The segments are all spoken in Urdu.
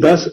10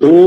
2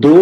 2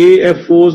AFOs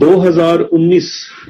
2019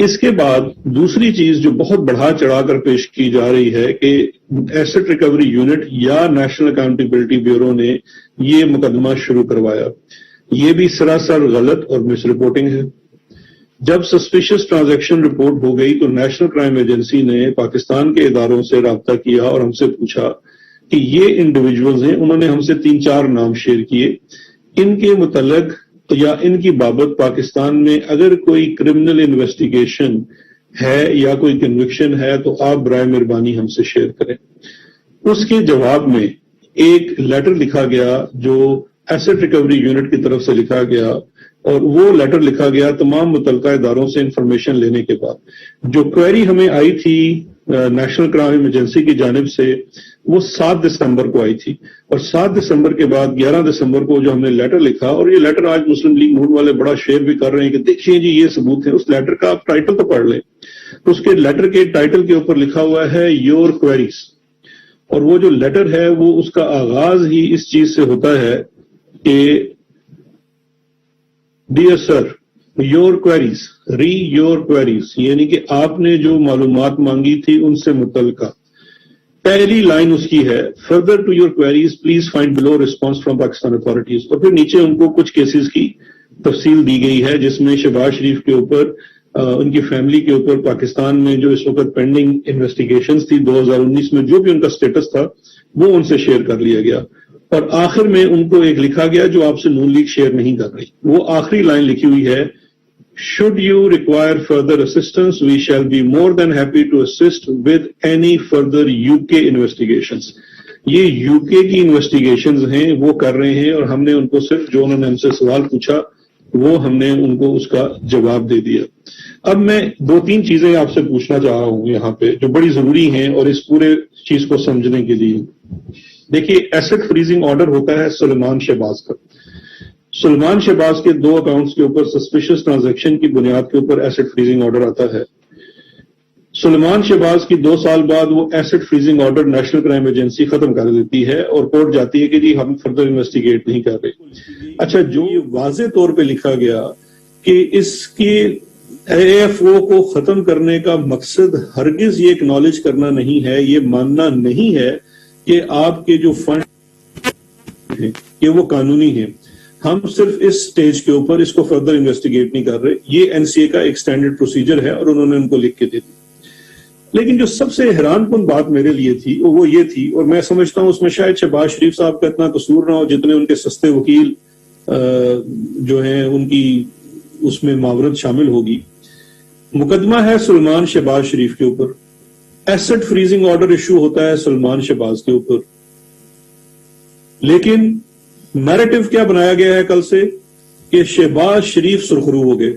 اس کے بعد دوسری چیز جو بہت بڑھا چڑھا کر پیش کی جا رہی ہے کہ ایسٹ ریکوری یونٹ یا نیشنل اکاؤنٹیبلٹی بیورو نے یہ مقدمہ شروع کروایا. یہ بھی سراسر غلط اور مس رپورٹنگ ہے. جب سسپیشس ٹرانزیکشن رپورٹ ہو گئی تو نیشنل کرائم ایجنسی نے پاکستان کے اداروں سے رابطہ کیا اور ہم سے پوچھا کہ یہ انڈیویجولز ہیں. انہوں نے ہم سے 3-4 نام شیئر کیے. ان کے متعلق یا ان کی بابت پاکستان میں اگر کوئی کرمنل انویسٹیگیشن ہے یا کوئی کنوکشن ہے تو آپ برائے مہربانی ہم سے شیئر کریں. اس کے جواب میں ایک لیٹر لکھا گیا جو ایسٹ ریکوری یونٹ کی طرف سے لکھا گیا, اور وہ لیٹر لکھا گیا تمام متعلقہ اداروں سے انفارمیشن لینے کے بعد. جو کوئری ہمیں آئی تھی نیشنل کرائم ایجنسی کی جانب سے وہ 7 دسمبر کو آئی تھی, اور 7 دسمبر کے بعد 11 دسمبر کو جو ہم نے لیٹر لکھا, اور یہ لیٹر آج مسلم لیگ نون والے بڑا شیئر بھی کر رہے ہیں کہ دیکھیے جی یہ ثبوت ہے. اس لیٹر کا آپ ٹائٹل تو پڑھ لیں. اس کے لیٹر کے ٹائٹل کے اوپر لکھا ہوا ہے یور کوئریز, اور وہ جو لیٹر ہے وہ اس کا آغاز ہی اس چیز سے ہوتا ہے کہ dear sir your queries re your queries, یعنی کہ آپ نے جو معلومات مانگی تھی ان سے متعلقہ. پہلی لائن اس کی ہے further to your queries please find below response from Pakistan authorities, اور پھر نیچے ان کو کچھ کیسز کی تفصیل دی گئی ہے جس میں شہباز شریف کے اوپر, ان کی فیملی کے اوپر پاکستان میں جو اس وقت پینڈنگ انویسٹیگیشنز تھی 2019 میں جو بھی ان کا سٹیٹس تھا وہ ان سے شیئر کر لیا گیا. اور آخر میں ان کو ایک لکھا گیا جو آپ سے نون لیگ شیئر نہیں کر رہی. وہ آخری لائن لکھی ہوئی ہے should you require further assistance we shall be more than happy to assist with any further UK investigations. یہ UK کی انویسٹیگیشنز ہیں وہ کر رہے ہیں, اور ہم نے ان کو صرف جو انہوں نے ہم سے سوال پوچھا وہ ہم نے ان کو اس کا جواب دے دیا. اب میں 2-3 چیزیں آپ سے پوچھنا چاہ رہا ہوں یہاں پہ جو بڑی ضروری ہیں اور اس پورے چیز کو سمجھنے کے لیے. دیکھیے ایسٹ فریزنگ آرڈر ہوتا ہے سلیمان شہباز کا. سلیمان شہباز کے 2 اکاؤنٹس کے اوپر سسپیشس ٹرانزیکشن کی بنیاد کے اوپر ایسٹ فریزنگ آرڈر آتا ہے. سلیمان شہباز کی 2 سال بعد وہ asset freezing order national crime agency ختم کر دیتی ہے اور کورٹ جاتی ہے کہ جی ہم فردر انویسٹیگیٹ نہیں کر رہے. اچھا, جو واضح طور پہ لکھا گیا کہ اس کی AFO کو ختم کرنے کا مقصد ہرگز یہ اکنالج کرنا نہیں ہے, یہ ماننا نہیں ہے کہ آپ کے جو فنڈ ہیں کہ وہ قانونی ہیں. ہم صرف اس سٹیج کے اوپر اس کو فردر انویسٹیگیٹ نہیں کر رہے. یہ NCA کا ایک سٹینڈرڈ پروسیجر ہے اور انہوں نے ان کو لکھ کے دے دی. لیکن جو سب سے حیران کن بات میرے لیے تھی وہ یہ تھی, اور میں سمجھتا ہوں اس میں شاید شہباز شریف صاحب کا اتنا قصور نہ ہو جتنے ان کے سستے وکیل جو ہیں ان کی اس میں معاونت شامل ہوگی. مقدمہ ہے سلمان شہباز شریف کے اوپر, ایسٹ فریزنگ آرڈر ایشو ہوتا ہے سلمان شہباز کے اوپر, لیکن نیریٹو کیا بنایا گیا ہے کل سے کہ شہباز شریف سرخرو ہو گئے.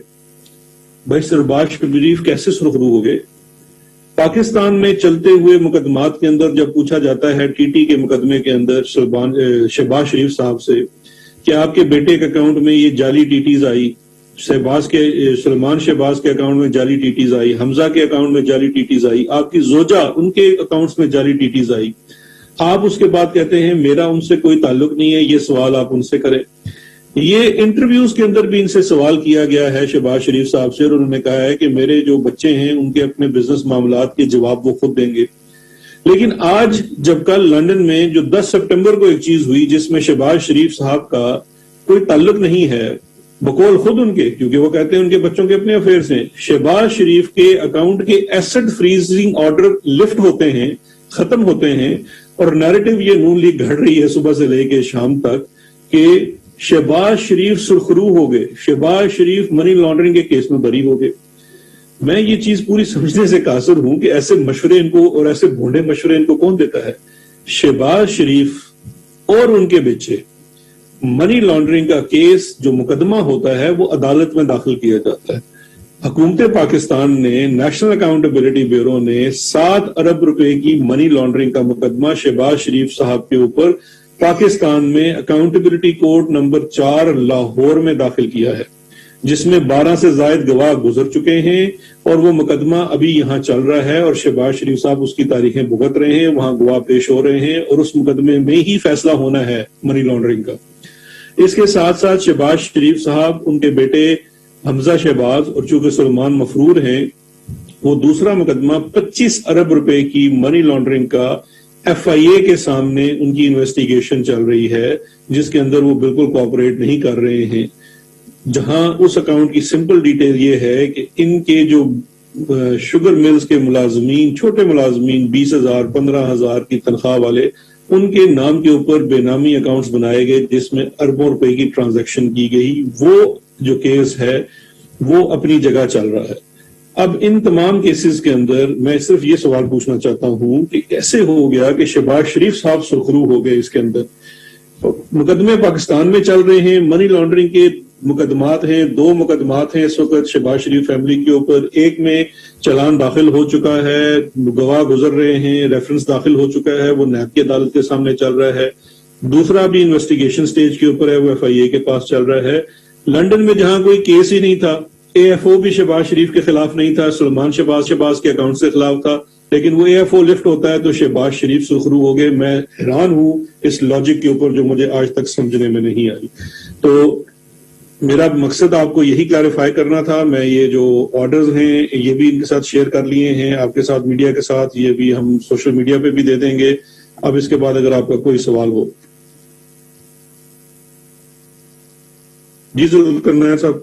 بھائی شہباز شریف کیسے سرخرو ہو گئے؟ پاکستان میں چلتے ہوئے مقدمات کے اندر جب پوچھا جاتا ہے TT کے مقدمے کے اندر شہباز شریف صاحب سے کہ آپ کے بیٹے کے اکاؤنٹ میں یہ جعلی TTs آئی, سلمان شہباز کے اکاؤنٹ میں جعلی TTs آئی, حمزہ کے اکاؤنٹ میں جعلی TTs آئی, آپ کی زوجہ ان کے اکاؤنٹس میں جعلی TTs آئی. آپ اس کے بعد کہتے ہیں میرا ان سے کوئی تعلق نہیں ہے, یہ سوال آپ ان سے کریں. یہ انٹرویوز کے اندر بھی ان سے سوال کیا گیا ہے شہباز شریف صاحب سے, اور انہوں نے کہا ہے کہ میرے جو بچے ہیں ان کے اپنے بزنس معاملات کے جواب وہ خود دیں گے. لیکن آج جب کل لندن میں جو 10 سپٹمبر کو ایک چیز ہوئی جس میں شہباز شریف صاحب کا کوئی تعلق نہیں ہے بقول خود ان کے, کیونکہ وہ کہتے ہیں ان کے بچوں کے اپنے افیئرس ہیں, شہباز شریف کے اکاؤنٹ کے ایسٹ فریزنگ آرڈر لفٹ ہوتے ہیں, ختم ہوتے ہیں, اور نیریٹو یہ نون لیگ گھڑ رہی ہے صبح سے لے کے شام تک کہ شہباز شریف سرخرو ہو گئے, شہباز شریف منی لانڈرنگ کے کیس میں بری ہو گئے. میں یہ چیز پوری سمجھنے سے قاصر ہوں کہ ایسے مشورے ان کو اور ایسے بھونڈے مشورے ان کو کون دیتا ہے. شہباز شریف اور ان کے بچے منی لانڈرنگ کا کیس جو مقدمہ ہوتا ہے وہ عدالت میں داخل کیا جاتا ہے. حکومت پاکستان نے نیشنل اکاؤنٹیبلٹی بیورو نے 7 ارب روپے کی منی لانڈرنگ کا مقدمہ شہباز شریف صاحب کے اوپر پاکستان میں اکاؤنٹیبلٹی کورٹ نمبر 4 لاہور میں داخل کیا ہے, جس میں 12 سے زائد گواہ گزر چکے ہیں اور وہ مقدمہ ابھی یہاں چل رہا ہے اور شہباز شریف صاحب اس کی تاریخیں بھگت رہے ہیں, وہاں گواہ پیش ہو رہے ہیں اور اس مقدمے میں ہی فیصلہ ہونا ہے منی لانڈرنگ کا. اس کے ساتھ ساتھ شہباز شریف صاحب, ان کے بیٹے حمزہ شہباز اور چونکہ سلمان مفرور ہیں، وہ دوسرا مقدمہ 25 ارب روپے کی منی لانڈرنگ کا FIA کے سامنے ان کی انویسٹیگیشن چل رہی ہے، جس کے اندر وہ بالکل کوآپریٹ نہیں کر رہے ہیں، جہاں اس اکاؤنٹ کی سمپل ڈیٹیل یہ ہے کہ ان کے جو شوگر ملز کے ملازمین، چھوٹے ملازمین 20,000 15,000 کی تنخواہ والے، ان کے نام کے اوپر بے نامی اکاؤنٹس بنائے گئے جس میں اربوں روپے کی ٹرانزیکشن کی گئی۔ وہ جو کیس ہے وہ اپنی جگہ چل رہا ہے۔ اب ان تمام کیسز کے اندر میں صرف یہ سوال پوچھنا چاہتا ہوں کہ کیسے ہو گیا کہ شہباز شریف صاحب سرخرو ہو گئے اس کے اندر؟ مقدمے پاکستان میں چل رہے ہیں، منی لانڈرنگ کے مقدمات ہیں، 2 مقدمات ہیں اس وقت شہباز شریف فیملی کے اوپر۔ ایک میں چلان داخل ہو چکا ہے، گواہ گزر رہے ہیں، ریفرنس داخل ہو چکا ہے، وہ نیب کی عدالت کے سامنے چل رہا ہے۔ دوسرا بھی انویسٹیگیشن سٹیج کے اوپر ہے، وہ FIA کے پاس چل رہا ہے۔ لندن میں جہاں کوئی کیس ہی نہیں تھا، AFO بھی شہباز شریف کے خلاف نہیں تھا، سلمان شہباز کے اکاؤنٹ کے خلاف تھا، لیکن وہ AFO لفٹ ہوتا ہے تو شہباز شریف سرخرو ہو گئے۔ میں حیران ہوں اس لاجک کے اوپر جو مجھے آج تک سمجھنے میں نہیں آئی۔ تو میرا مقصد آپ کو یہی کلیریفائی کرنا تھا۔ میں یہ جو آرڈرز ہیں یہ بھی ان کے ساتھ شیئر کر لیے ہیں، آپ کے ساتھ، میڈیا کے ساتھ، یہ بھی ہم سوشل میڈیا پہ بھی دے دیں گے۔ اب اس کے بعد اگر آپ کا کوئی سوال ہو جی ضرور کرنا ہے صاحب۔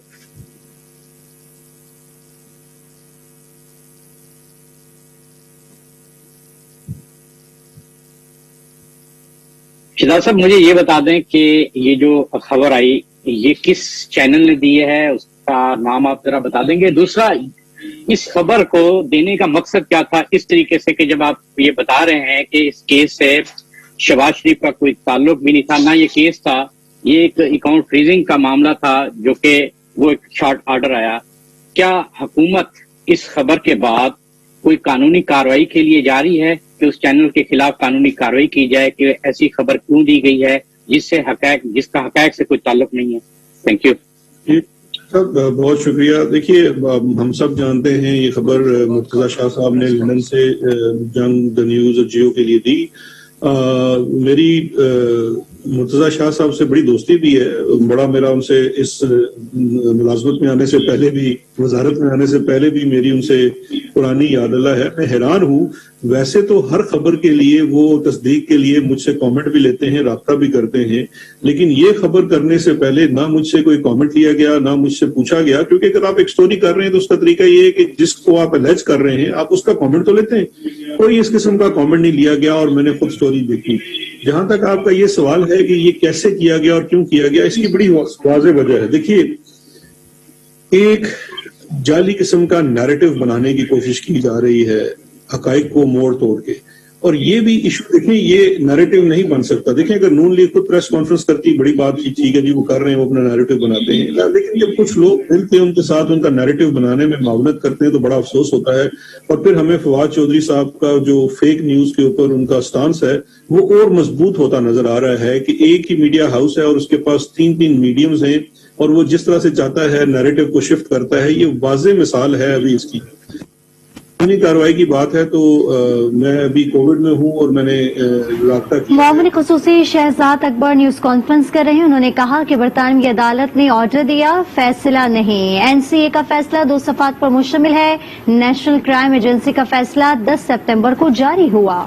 شہزاد صاحب مجھے یہ بتا دیں کہ یہ جو خبر آئی یہ کس چینل نے دی ہے، اس کا نام آپ ذرا بتا دیں گے؟ دوسرا، اس خبر کو دینے کا مقصد کیا تھا اس طریقے سے کہ جب آپ یہ بتا رہے ہیں کہ اس کیس سے شہباز شریف کا کوئی تعلق بھی نہیں تھا، نہ یہ کیس تھا، یہ ایک اکاؤنٹ فریزنگ کا معاملہ تھا جو کہ وہ ایک شارٹ آرڈر آیا، کیا حکومت اس خبر کے بعد کوئی قانونی کارروائی کے لیے جاری ہے کہ اس چینل کے خلاف قانونی کارروائی کی جائے کہ ایسی خبر کیوں دی گئی ہے جس کا حقائق سے کوئی تعلق نہیں ہے؟ تھینک یو صاحب، بہت شکریہ۔ دیکھیے، ہم سب جانتے ہیں یہ خبر مرتضی شاہ صاحب نے لندن سے جنگ دا نیوز اور جیو کے لیے دی۔ میری مرتضی شاہ صاحب سے بڑی دوستی بھی ہے، بڑا میرا ان سے اس ملازمت میں آنے سے پہلے بھی، وزارت میں آنے سے پہلے بھی میری ان سے پرانی یاد اللہ ہے۔ میں حیران ہوں، ویسے تو ہر خبر کے لیے وہ تصدیق کے لیے مجھ سے کامنٹ بھی لیتے ہیں، رابطہ بھی کرتے ہیں، لیکن یہ خبر کرنے سے پہلے نہ مجھ سے کوئی کامنٹ لیا گیا، نہ مجھ سے پوچھا گیا، کیونکہ اگر آپ ایک سٹوری کر رہے ہیں تو اس کا طریقہ یہ ہے کہ جس کو آپ الیج کر رہے ہیں آپ اس کا کامنٹ تو لیتے ہیں۔ کوئی اس قسم کا کامنٹ نہیں لیا گیا اور میں نے خود سٹوری دیکھی۔ جہاں تک آپ کا یہ سوال ہے کہ یہ کیسے کیا گیا اور کیوں کیا گیا، اس کی بڑی واضح وجہ ہے۔ دیکھیے، ایک جعلی قسم کا نیریٹو بنانے کی کوشش کی جا رہی ہے حقائق کو موڑ توڑ کے، اور یہ بھی ایشو دیکھیں، یہ نیریٹو نہیں بن سکتا۔ دیکھیں، اگر نون لیگ خود پریس کانفرنس کرتی بڑی بات کی، ٹھیک ہے جی وہ کر رہے ہیں، وہ اپنا نیریٹو بناتے ہیں، لیکن جب کچھ لوگ مل کے ان کے ساتھ ان کا نیریٹو بنانے میں معاونت کرتے ہیں تو بڑا افسوس ہوتا ہے۔ اور پھر ہمیں فواد چودھری صاحب کا جو فیک نیوز کے اوپر ان کا سٹانس ہے وہ اور مضبوط ہوتا نظر آ رہا ہے کہ ایک ہی میڈیا ہاؤس ہے اور اس کے پاس 3 میڈیمز ہیں، اور وہ جس طرح سے چاہتا ہے نیریٹو کو شفٹ کرتا ہے۔ یہ واضح مثال ہے ابھی اس کی قانونی کارروائی کی بات ہے تو میں ابھی کووڈ میں ہوں اور میں نے رابطہ کیا۔ معاون خصوصی شہزاد اکبر نیوز کانفرنس کر رہے ہیں، انہوں نے کہا کہ برطانوی عدالت نے آرڈر دیا، فیصلہ نہیں۔ NCA کا فیصلہ 2 صفحات پر مشتمل ہے۔ نیشنل کرائم ایجنسی کا فیصلہ 10 ستمبر کو جاری ہوا۔